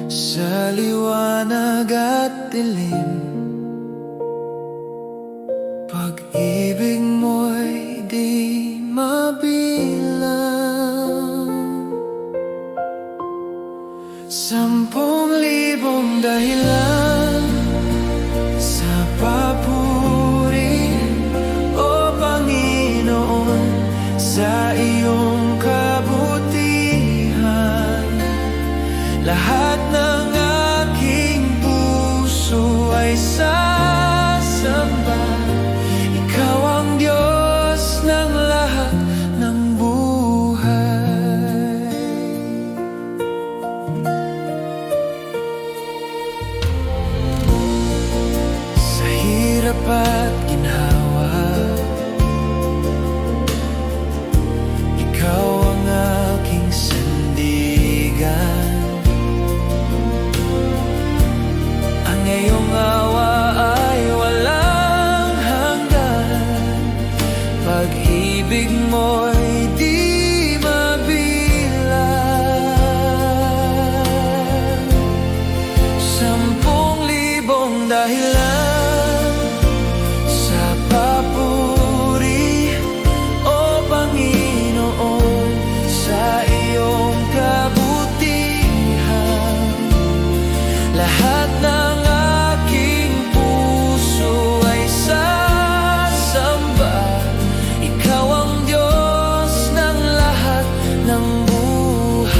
Sa liwanag at dilim, pag-ibig mo'y di mabilang. 10,000 dahilan sa papuri, o Panginoon, sa iyong kabutihan. Lahat ng aking puso ay sasamba. Ikaw ang Diyos ng lahat ng buhay. Sa hirap at ginhawa, ikaw ang aking sandigan. Ang iyong awa ay walang hanggan. Pag-ibig mo'y di mabilang. 10,000 dahilan sa papuri, o Panginoon, sa iyong kabutihan. Lahat ng aking puso ay sasamba. Ikaw ang Diyos ng lahat ng buhay.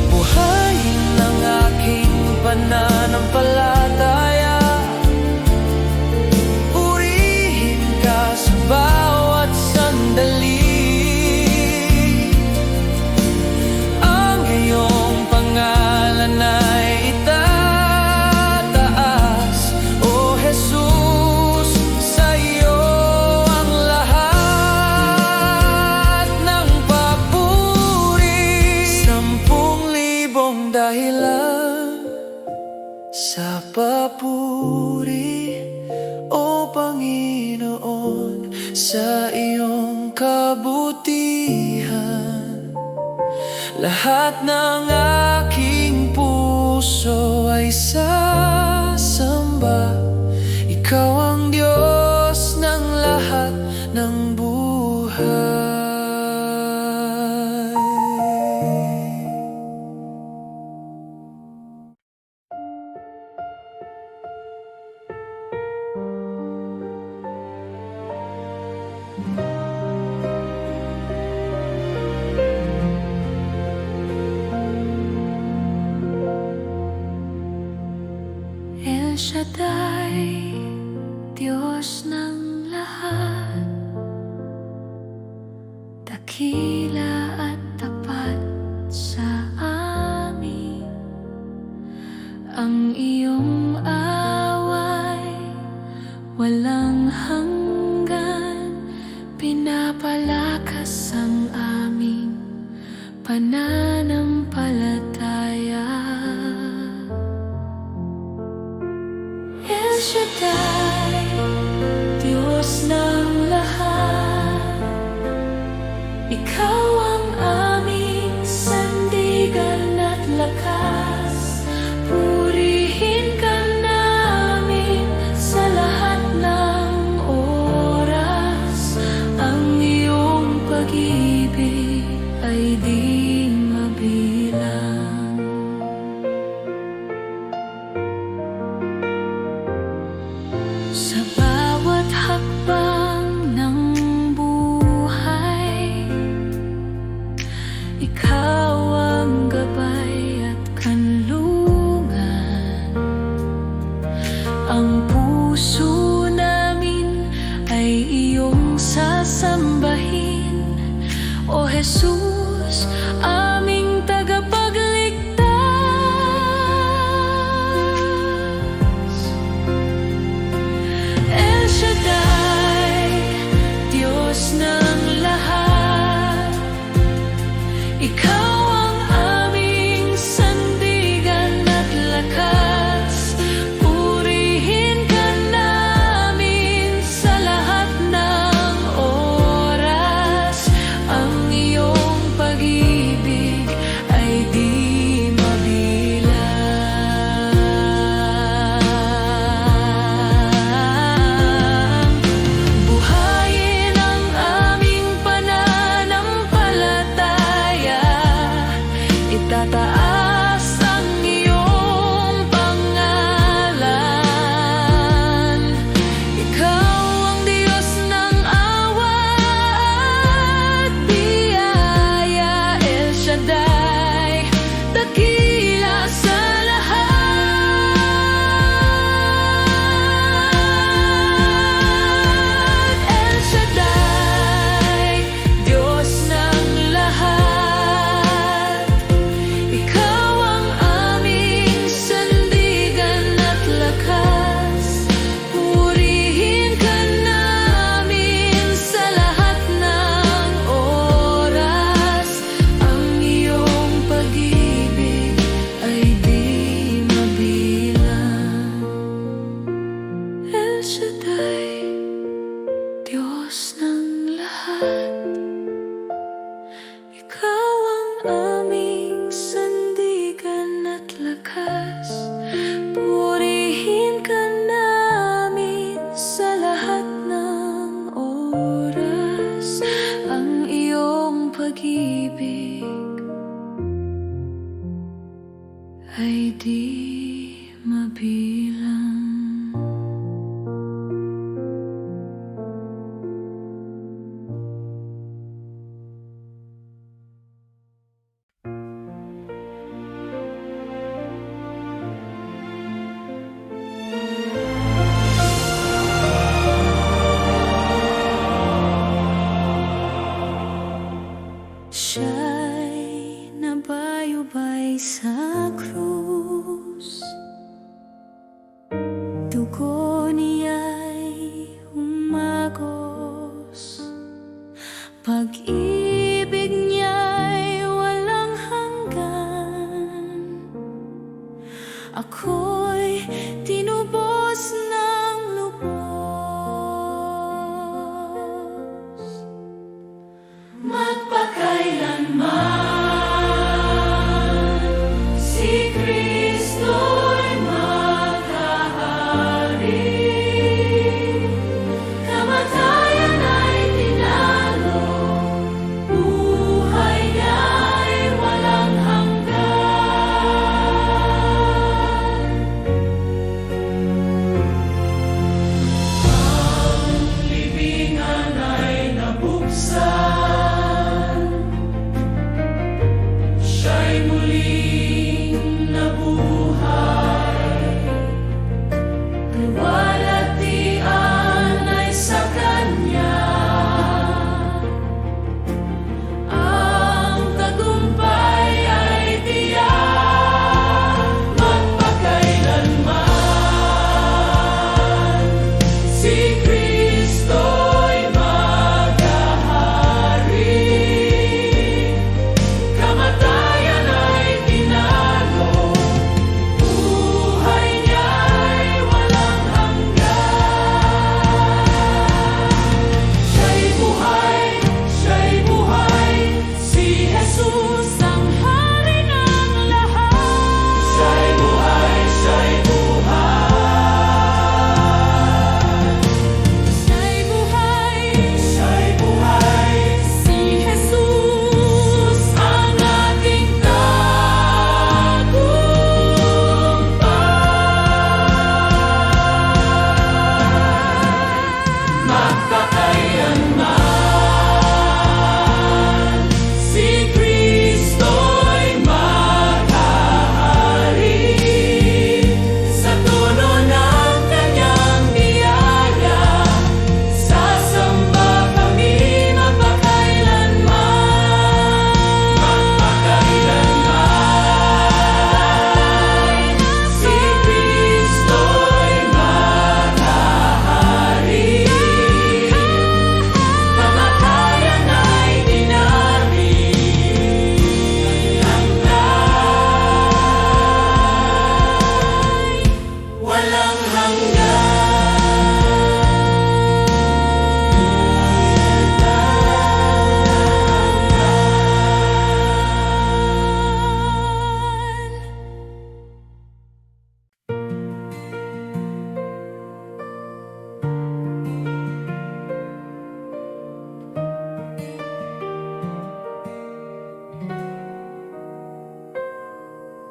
Buhayin ang aking pananampalataya. Purihin ka sa bawat sandali. Ang iyong pangalan ay itataas, O Jesus, sa iyo ang lahat ng papuri. 10,000 dahilan sa papuri, o Panginoon, sa iyong kabutihan. Lahat ng aking puso ay sasamba. Ikaw ang Diyos ng lahat ng buhay. El Shaddai, Diyos ng lahat, dakila at tapat sa amin. Ang iyong away walang hanggan, pinapalakas ang aming pananampalataya. El Shaddai, Diyos ng lahat, ikaw ang aming sandigan at lakas. Purihin ka namin sa lahat ng oras. Ang iyong pag-ibig ay di mabilang. Sa bawat hakbang ng buhay, ikaw ang gabay at kanlungan. Ang puso namin ay iyong sasambahin, O Jesus, aming tagapagligtas. El Shaddai, Diyos ng lahat, ikaw ang aming sandigan at lakas. Purihin ka namin sa lahat ng oras. Pag-ibig niya'y walang hanggan. Ako'y tinubos ng lubos. Magpakailanman si Kristo'y maghahari. Kamatayan ay tinalo, buhay niya'y walang hanggan. Ang libingan ay nabuksan, siya'y muling nabuhay. Kalwalhatian ay sa Kanya, ang tagumpay ay tiyak. Magpakailanman si Kristo'y maghahari. Kamatayan ay tinalo, buhay niya'y walang hanggan. Siya'y buhay, si Jesus ang hari ng lahat. Siya'y buhay, Siya'y buhay, si Jesus ang ating tagumpay. Magpakailanman si Kristo'y maghahari. Sa tono ng Kanyang biyaya, sasamba kami magpakailanman. Magpakailanman si Kristo'y maghahari. Kamatayan ay dinari, walang hanggan.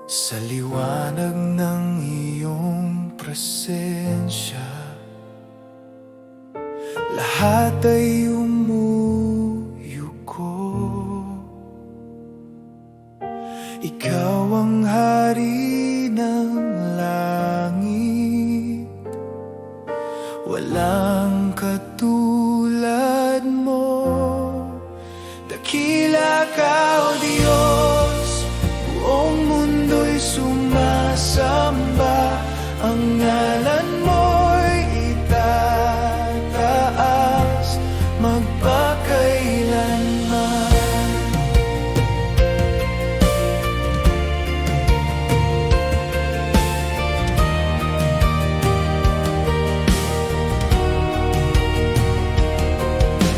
Sa liwanag ng iyong presensya, lahat ay umuyuko. Ikaw ang hari ng langit, walang katulad mo. Dakila ka, O Diyos, buong mundo'y sumasamba. Ang ngalan mo'y itataas magpakailanman.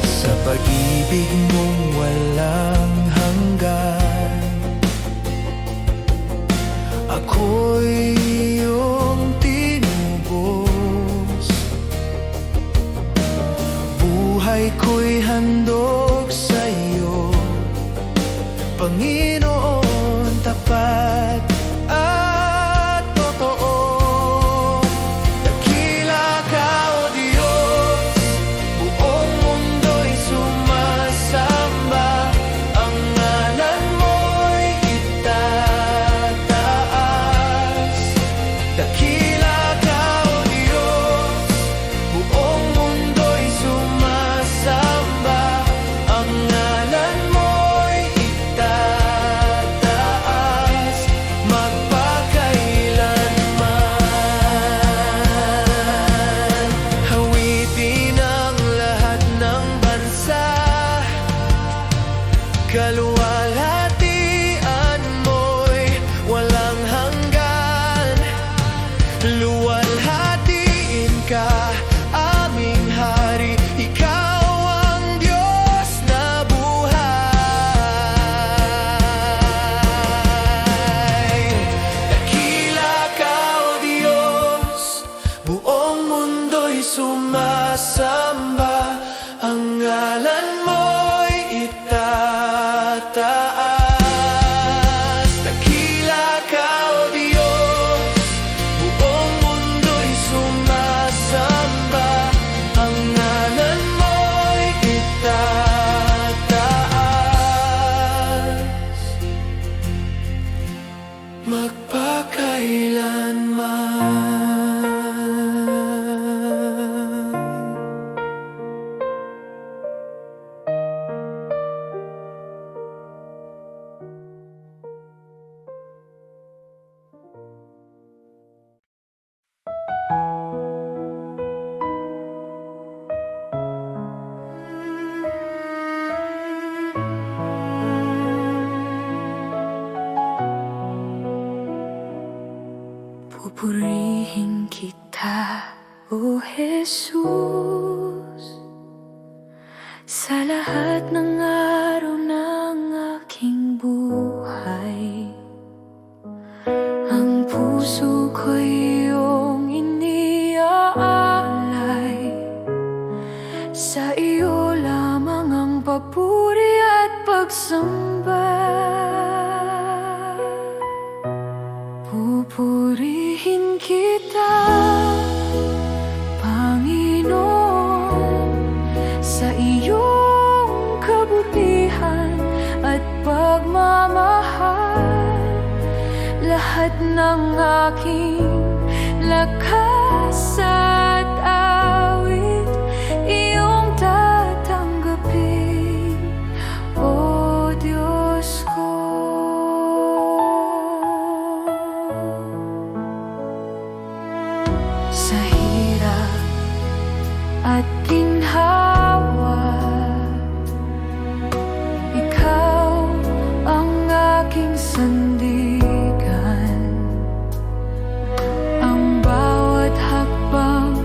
Sa pag-ibig mong walang hanggan, ako'y iyong tinubos. Buhay ko'y handog sa iyo, Panginoon, tapat at totoo. Dakila ka, O Diyos, buong mundo'y sumasamba. Ang ngalan mo'y itataas. Dakila ka, O Diyos, buong mundo'y sumasamba. Ang ngalan mo'y itataas. kaluwalhatian mo'y walang hanggan. Luwalhatiin ka, aming hari, ikaw ang Diyos na buhay. Dakila ka, O Diyos, buong mundo'y sumasamba, ang ngalan mo'y itataas. Dakila ka, O Diyos, buong mundo'y sumasamba, ang ngalan mo'y itataas. Magpakailanman. Pupurihin kita, O Jesus, sa lahat ng araw ng aking buhay. Ang puso ko'y iyong iniaalay, sa iyo lamang ang papuri at pagsamba. Pupurihin kita, Panginoon, sa iyong kabutihan at pagmamahal. Lahat ng aking lakas at awit, iyong tatanggapin, O Diyos ko. Sa hirap at ginhawa, ikaw ang aking sandigan. Ang bawat hakbang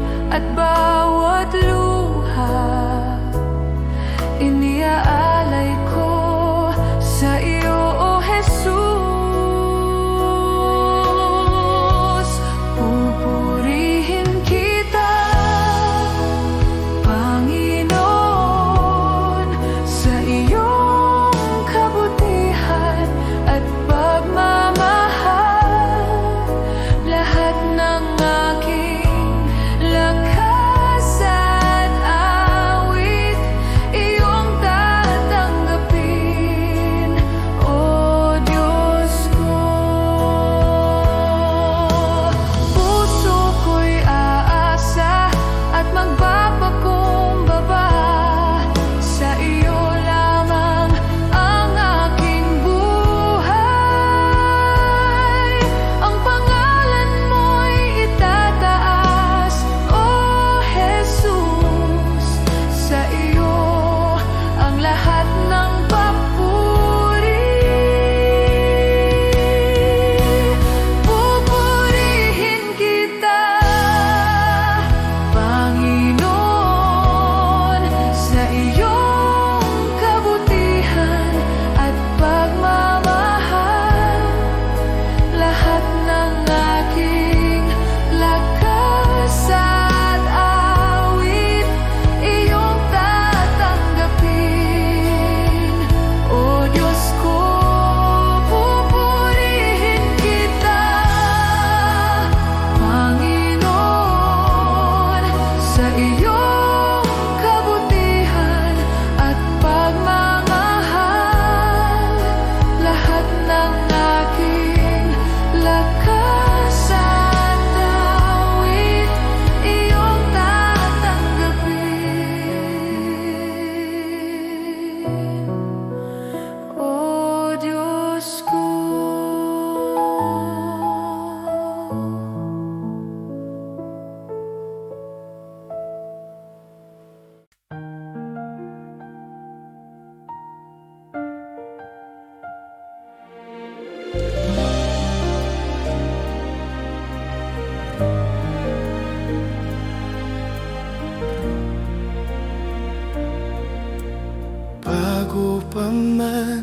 Bago pa man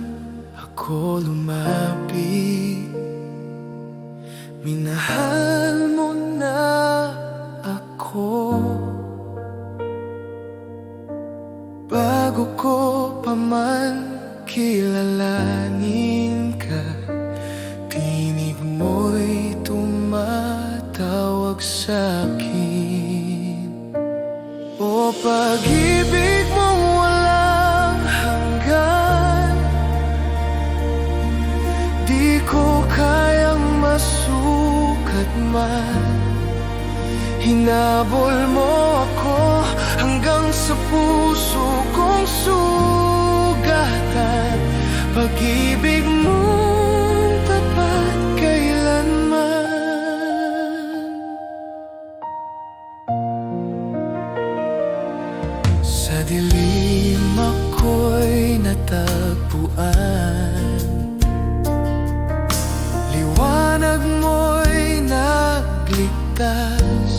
ako lumapit, minahal mo na ako. Bago ko pa man kilalanin ka, tinig mo'y tumatawag sa'kin. O pag-ibig mong walang hanggan, di ko kayang masukat man. Hinabol mo ako hanggang sa puso kong sugatan. Pag-ibig mong tapat kailanman. Sa dilim ako'y natagpuan, liwanag mo'y nagligtas.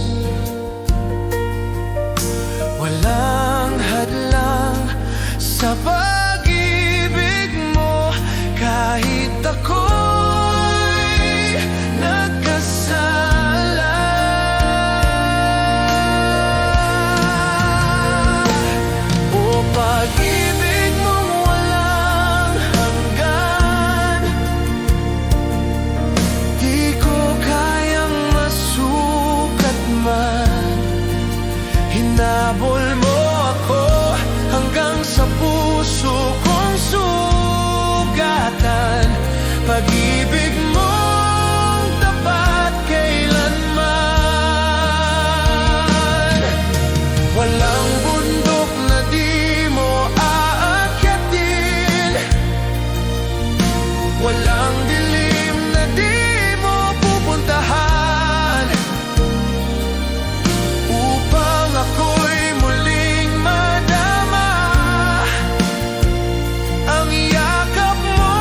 Walang hadlang sa pag-ibig mo, kahit ako'y nagkasala. O pag-ibig mong walang hanggan, di ko kayang masukat man. Hinabol mo ako hanggang sa puso kong sugatan. Pag-ibig mong tapat kailanman. Walang bundok na di mo aakyatin, walang dilim na di mo pupuntahan, upang ako'y muling madama ang yakap mo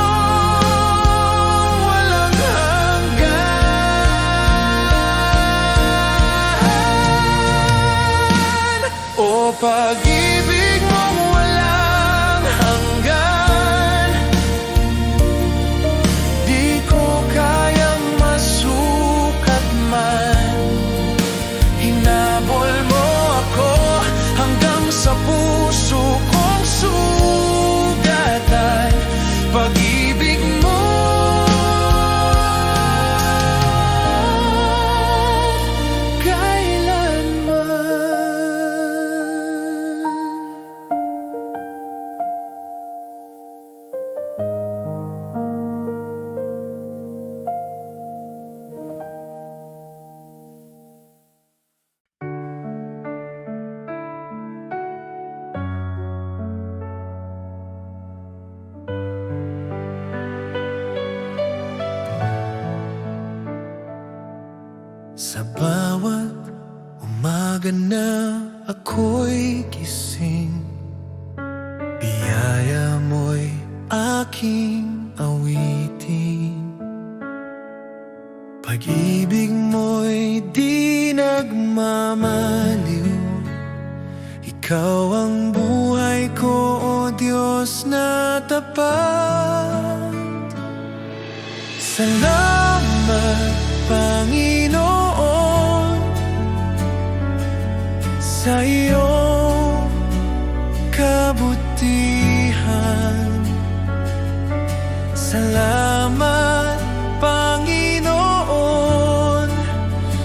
walang hanggan. O pag-ibig mong walang hanggan, di ko kayang masukat man. Hinabol mo ako hanggang sa puso kong sugatan. Pag-ibig mo kailanman. Sa bawat umaga na ako'y gising, biyaya mo'y aking awitin. Pag-ibig mo'y di nagmamaliw, ikaw ang buhay ko, o Diyos na tapat. Salamat, Panginoon, sa iyong kabutihan. Salamat, Panginoon,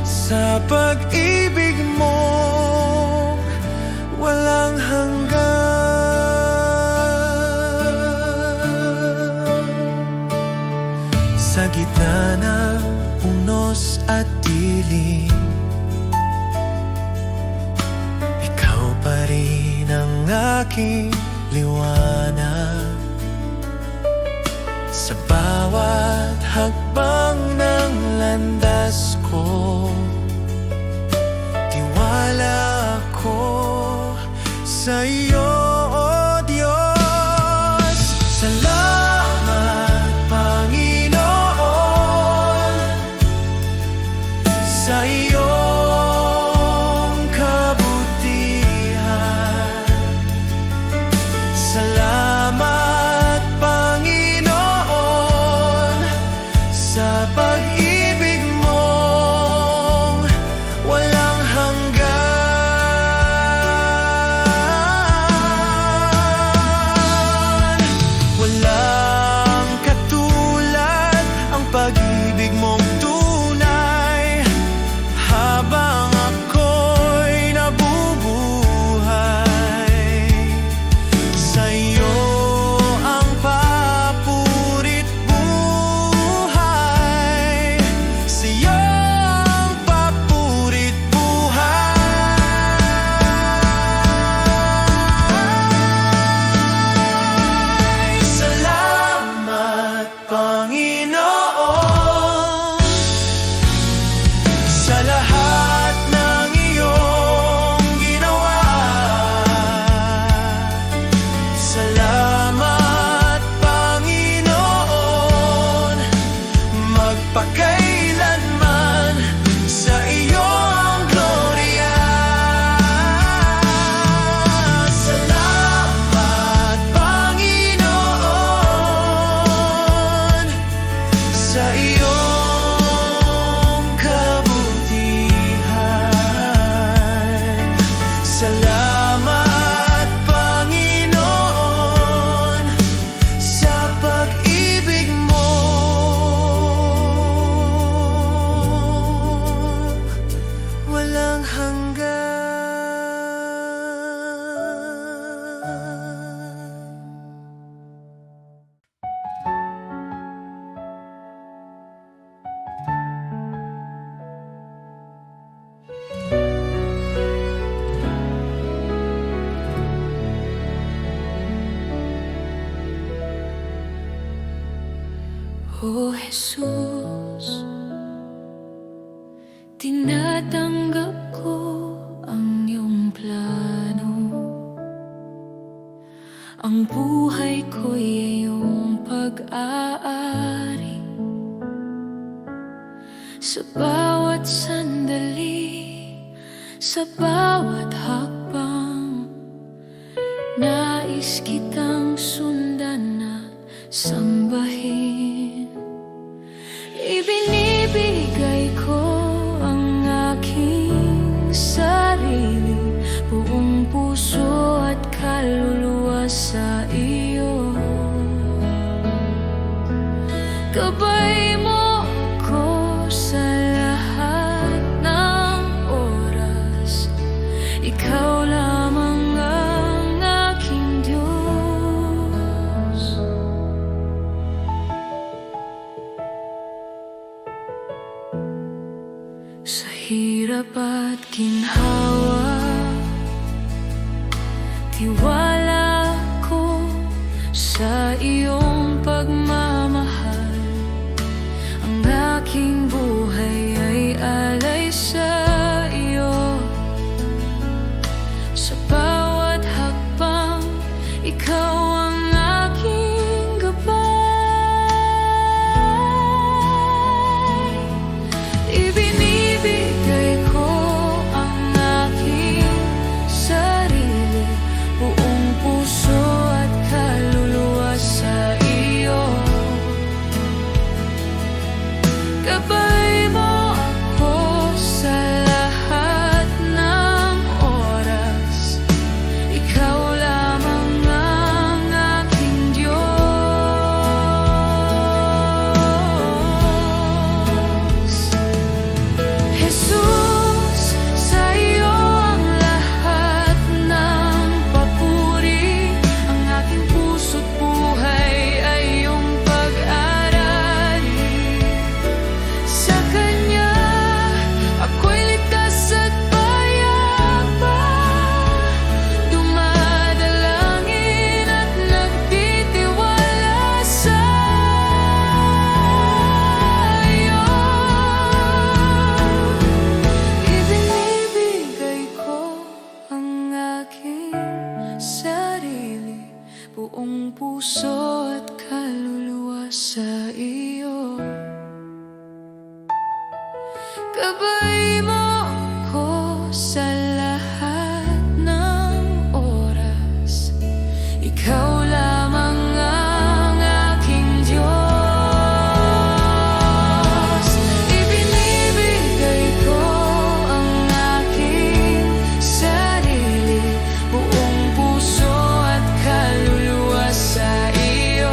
sa pag-ibig mo walang hanggan. Sa gitna ng unos at dilim, ikaw pa rin ang aking liwanag. Sa bawat hakbang ng landas ko, tiwala ako sa iyo, o Diyos. Salamat, Panginoon, sa iyong kabutihan. Salamat, O Jesus, tinatanggap ko ang iyong plano. Ang buhay ko'y iyong pag-aari. Sa bawat sandali, sa bawat hakbang, nais kitang sundan at sambahin. Ibinibigay ko ang aking sarili, buong puso at kaluluwa sa iyo. Gabay mo ako sa lahat ng oras. Ikaw lamang ang aking Diyos. Sa hirap at ginhawa, tiwala ko sa iyong pagmamahal. Ang aking buhay ay alay sa iyo. Sa bawat hakbang, ikaw ang aking gabay. Ibinibigay ko ang aking sarili, buong puso at kaluluwa sa iyo. Gabay mo ako sa lahat ng oras. Ikaw lamang ang aking Diyos. Jesus, sa iyo ang lahat ng papuri. Ang aking puso't buhay ay iyong pag-arali. Sa Kanya, ako'y ligtas at payapa. Dumadalangin at nagtitiwala sa iyo. Ibinibigay ko ang aking sarili, buong puso at kaluluwa sa iyo. Gabay mo ako sa lahat ng oras. Ikaw lamang ang aking Diyos. Ibinibigay ko ang aking sarili, buong puso at kaluluwa sa iyo.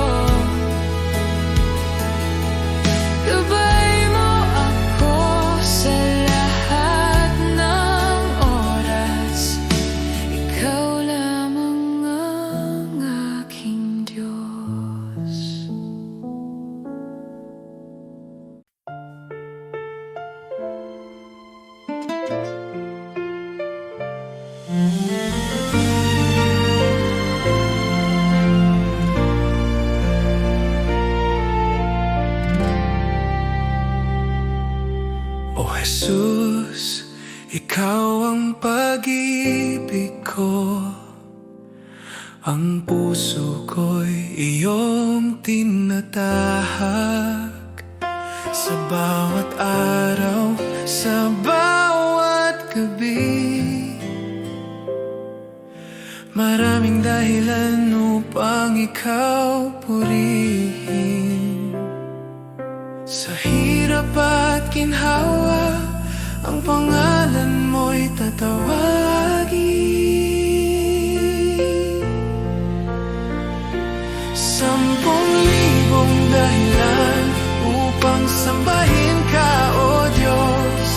Gabay mo ako sa lahat ng oras. Ikaw lamang ang aking Diyos. O Jesus, ikaw ang pag-ibig ko. Ang puso ko'y iyong tinatahak. Sa bawat araw, sa bawat gabi, maraming dahilan upang ikaw purihin. Sa hirap at ginhawa, ang pangalan mo'y tatawagin. 10,000 dahilan upang sambahin ka, O Diyos.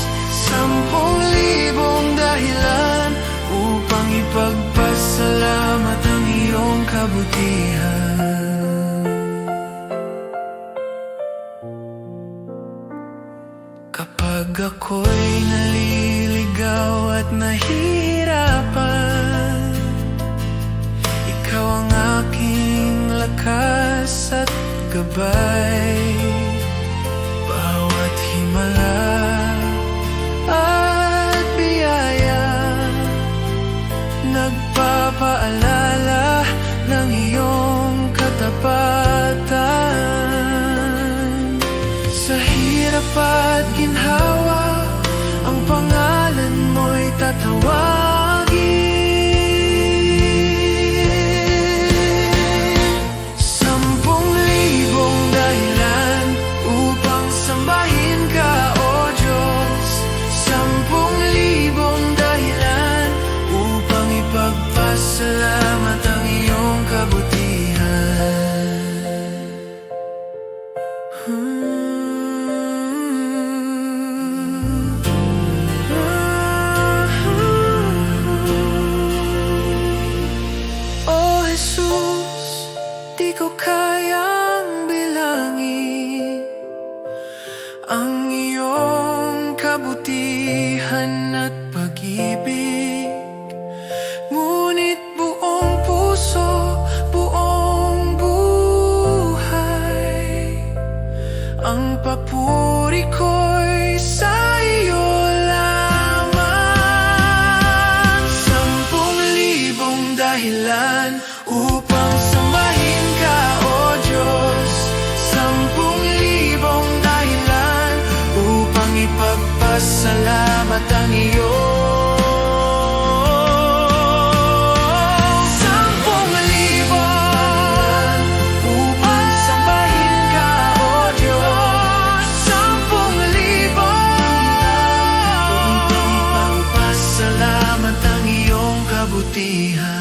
10,000 dahilan upang ipagpasalamat ang iyong kabutihan. Kapag ako'y naliligaw at nahihirapan, ikaw ang aking lakas at gabay. katapatan. Sa hirap at ginhawa, ang pangalan mo'y tatawagin. 10,000 dahilan upang sambahin ka, O Diyos. 10,000 dahilan upang ipagpasalamat ang iyong kabutihan. O Jesus, di ko kayang bilangin ang iyong kabutihan at pag-ibig. Ngunit buong puso, buong buhay, ang papuri ko'y sa iyo lamang. 10,000 dahilan upang sambahin ka, O Diyos. 10,000 dahilan upang ipagpasalamat ang iyong 10,000 upang sambahin ka, O Diyos. 10,000 upang ipagpasalamat ang iyong kabutihan.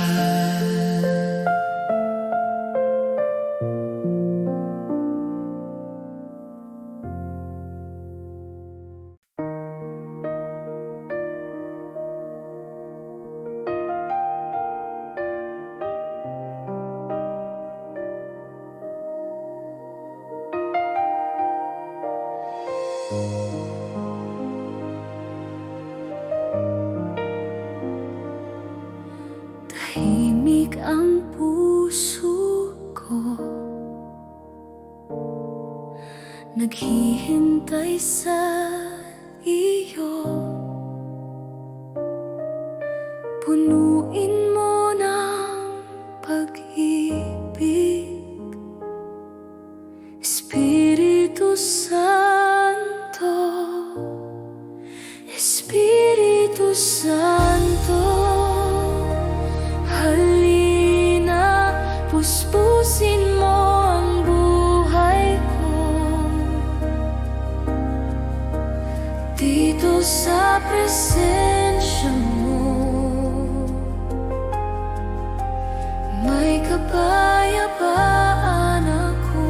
Tahimik ang puso ko, naghihintay sa iyo. Punuin mo ng pag-ibig, Espiritu Santo, Espiritu Santo. Halina, puspusin mo ang buhay ko dito sa presensya mo. May kapayapaan ako.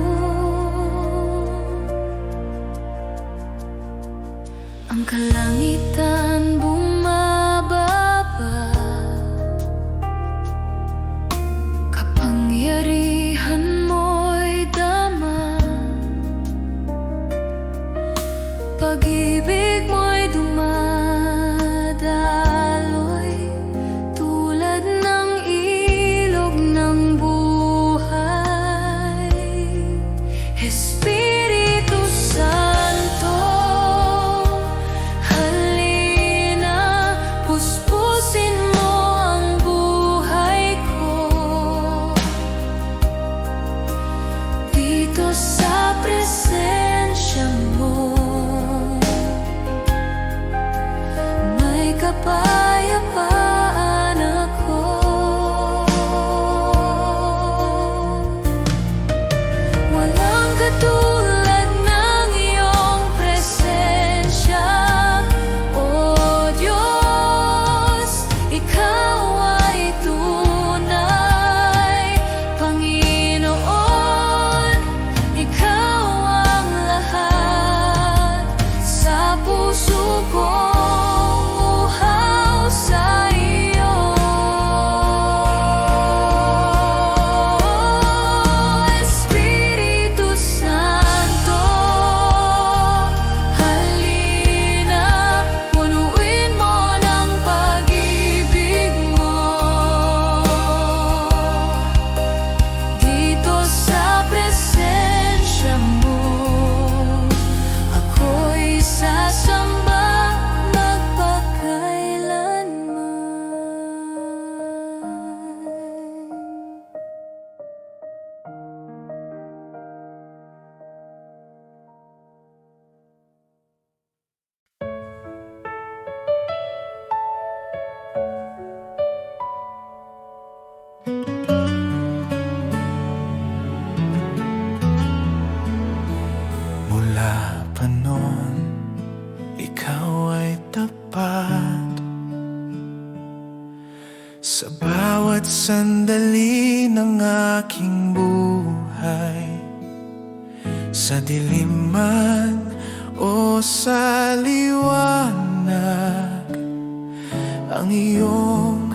Ang kalangitan bumababa, kapangyarihan mo'y dama. Pag-ibig mo'y dumadaloy tulad ng ilog ng buhay. Espiritu Santo, halina, puspusin mo ang buhay ko dito sa presensya mo. May kapayapaan ako. Walang katulad ng iyong presensya, O Diyos. Ikaw ay tunay, Panginoon. Ikaw ang lahat sa puso kong uhaw sandali ng aking buhay, sa dilim man o sa liwanag, ang iyong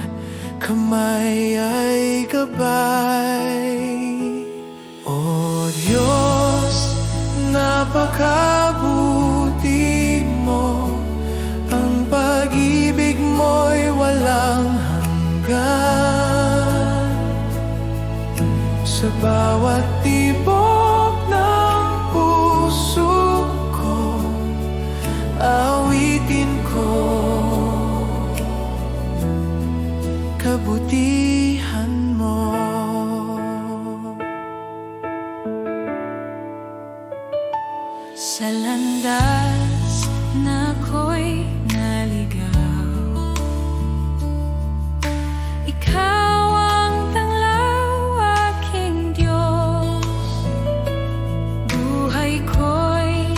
kamay ay gabay. O Diyos, napakabuti mo, ang pag-ibig mo'y walang hanggan. Sa bawat tibok ng puso ko, awitin ko kabutihan mo. Sa landas na ako'y naligaw, Ikaw ang tanglaw, aking Diyos. Buhay ko'y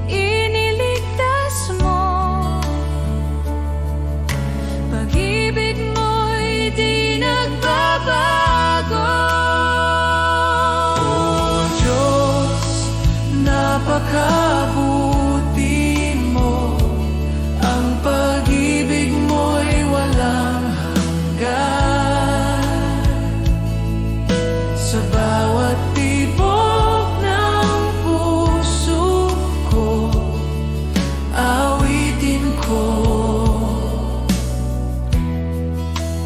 iniligtas mo, pag-ibig mo'y di nagbabago. O Diyos, napakabuti mo, ang pag-ibig mo'y walang hanggan. Sa bawat tibok ng puso ko, awitin ko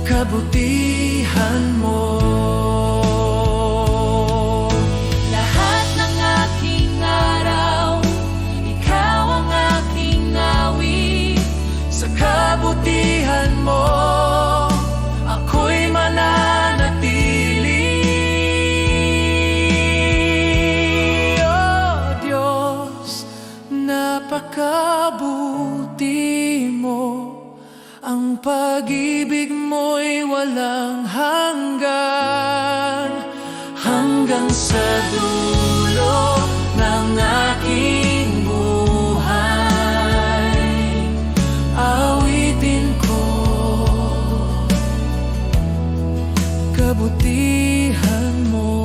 kabutihan mo. Lahat ng aking araw, Ikaw ang aking awit. Sa kabutihan mo, ako'y mananatili. O Diyos, napakabuti mo, ang pag-ibig mo'y walang hanggan. Hanggang sa dulo ng aking buhay, awitin ko kabutihan mo.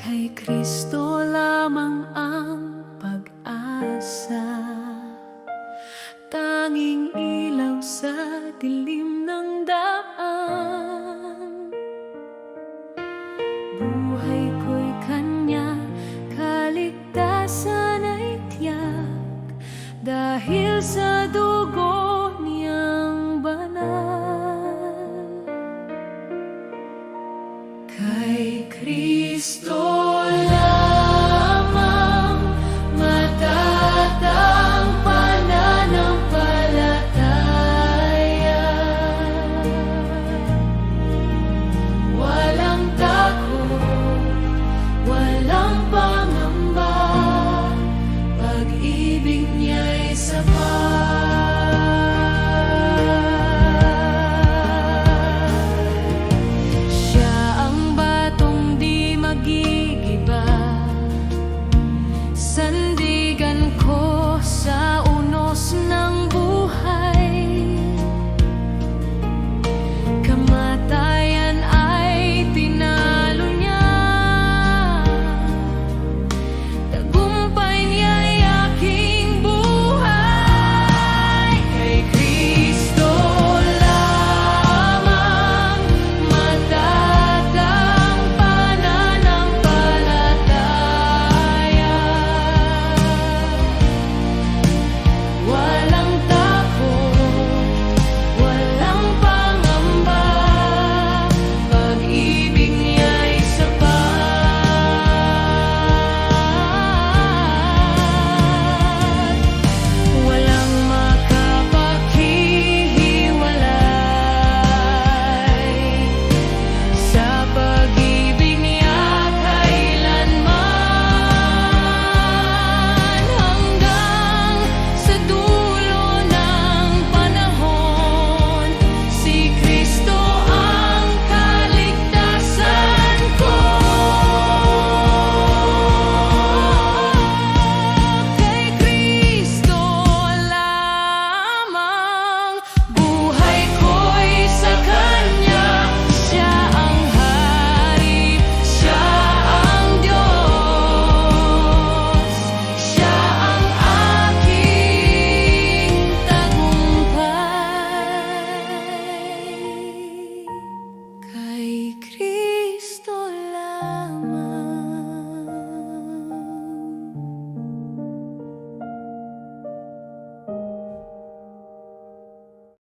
Kay Kristo lamang ang pag-asa, tanging ilaw sa dilim ng daan. Buhay ko'y Kanya, kaligtasan ay tiyak, dahil sa dugo niyang banal. Kay Kristo lamang matatang pananampalataya, walang takot, walang pangamba, pag-ibig niya'y sapat.